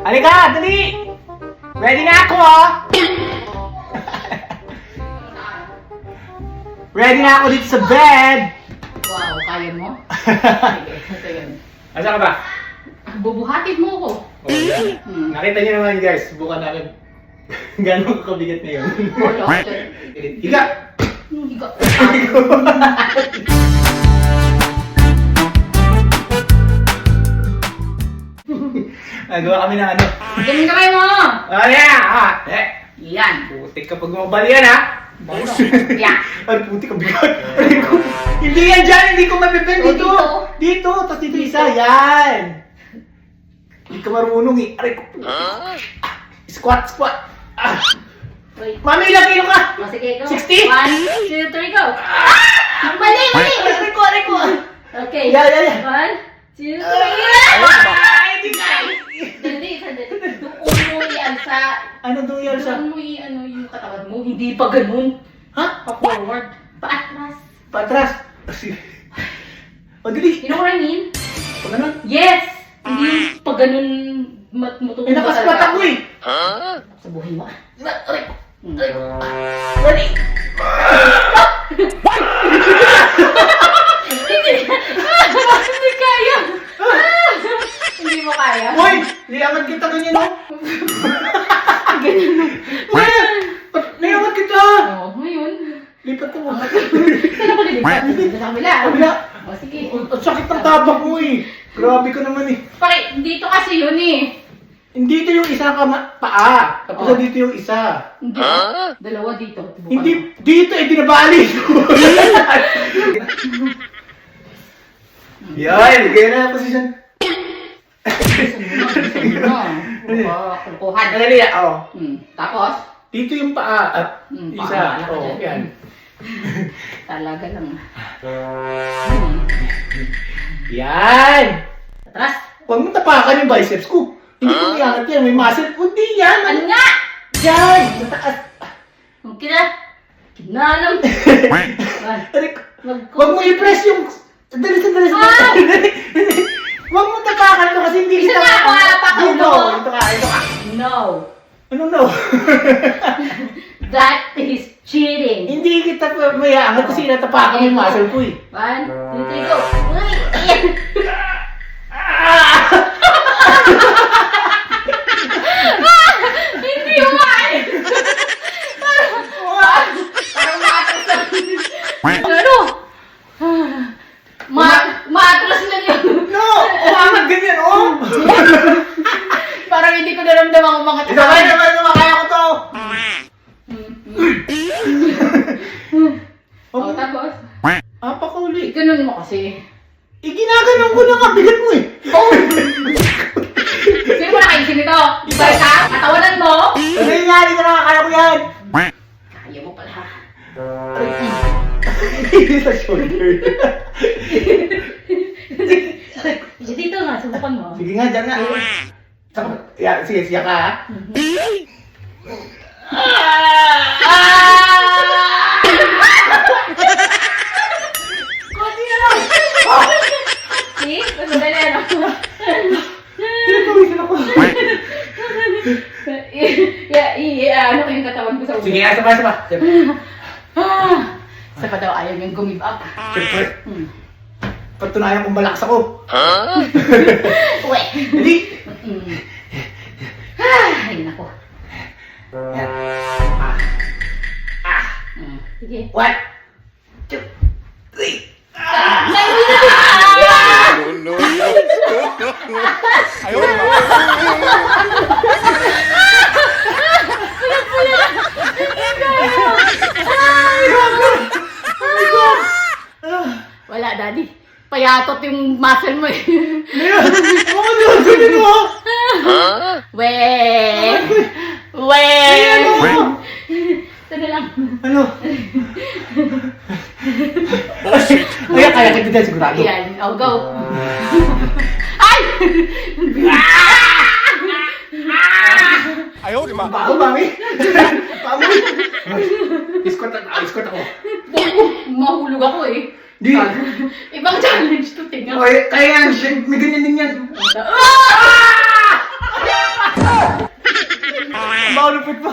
Halika, dali! Ready na ako, oh! Ready na ako dito sa bed! Wow, kaya mo? Sige. Asa ka ba? Bubuhatin mo ko. Nakita niyo naman guys, subukan natin. Gano'ng kabigat na yun. Wala. Higa! Higa. Nagawa kami ng ano. Ganun kamay mo! Oh yeah! Yan. Putik kapag mabali yan ha! Yan. Ay, putik kabigat. Hindi yan dyan! Hindi ko mabibend O, dito! Dito! Tapos dito isa! Yan! Hindi ka marunong eh. Aray ko. Squat! Squat! Wait. Mami, ilang kilo ka? O, sige, go. 60? 1, 2, 3, go! Mali! Mali! Aray ko! Aray ko! Okay. Yeah. 1, 2, 3, Ay, hindi ka! Sandali. Doon mo i-alsa. Ano doon yan siya? Doon mo i-ano yung katawan mo. Hindi pa ganun. Ha? Pa-forward. Pa-atras. Patras! O, dali! You know what I mean? Pag ganun? Yes! Hindi yung pag ganun matutumba Eh, nakasquat ako eh! Sa buhay mo. Aray ko! Aray ko! Ready! Hindi kaya! Hindi mo kaya? Hoy! Liangat kita ganyan o! Ganyan. Liangat kita! Oo, ngayon. Lipat ko mo. Kailan ko nilipat? Sa kabila. Kabila. O, sige. Ang sakit ng tabak mo eh! Grabe ka naman eh! Dito kasi yun eh. Hindi ito yung isa paa. Tapos Oh. dito yung isa. Hindi. Dalawa dito. Bukan. Hindi, dito eh, dinabali. Yan, ganyan na ang posisyon. Bisan mo. Kukuhan. Dali, oo. Tapos? Dito yung paa at Paa, isa. wala ka Oo, dyan. yan. Talaga lang. Yan! Atras. Huwag mo tapakan yung biceps ko. Hindi ko iangat yan, may muscle. Hindi yan! Ano nga? Yan! Sa taas! Okay na. Kinanam. Aray ko. Huwag mo i-press yung... Sandali. Huwag mo tapakan ito kasi hindi Isa kita... na ako, apakan Ito mo. ka. No. Ano no? That is cheating. Hindi kita may aangat kasi natapakan yung muscle ko eh. 1, 2, 3, go. Uy! Hindi mo kaya. Parang matras lang. Ano? Matras lang yun. No! Umangat ganyan, oh! Parang hindi ko naramdaman ang mga Ito kaya naman kaya ko to! Oh, tapos? Apakauli. Ganun mo kasi. Ginaganon ko na nga, bigat mo eh. Oh! Sino mo nakaisip nito? Iba ka? Katawanan mo? Ano yung nangyari ka na, kaya ko yan. Kaya mo pala. Sa shoulder. Dito nga, subukan mo. Sige nga, dyan nga. Sige, siya ka ha. Kunti na lang. See? Madali ano? Pinapawisan ako. Ano ko yung katawan ko sa ulo? Sige, sama. Isa pa daw ayaw niyang gumive up. Siyempre. Patunayan kong malakas ako. Uwe! Hindi. Ay, nako. Yan. Sige. 1, 2, 3. No. Ayaw mo. Wala, daddy. Payatot yung muscle mo eh. Ganyan mo. Weh! Ito lang. Ano? Kaya kita dyan sigurado. Ayan, oh, go. Ay! Ayaw mo. Bago, mami. Iskot ako. Mahulog ako eh. Di. Ibang challenge to, tingnan. Kaya yan, may ganyan din yan. Ah! Ang lupit mo.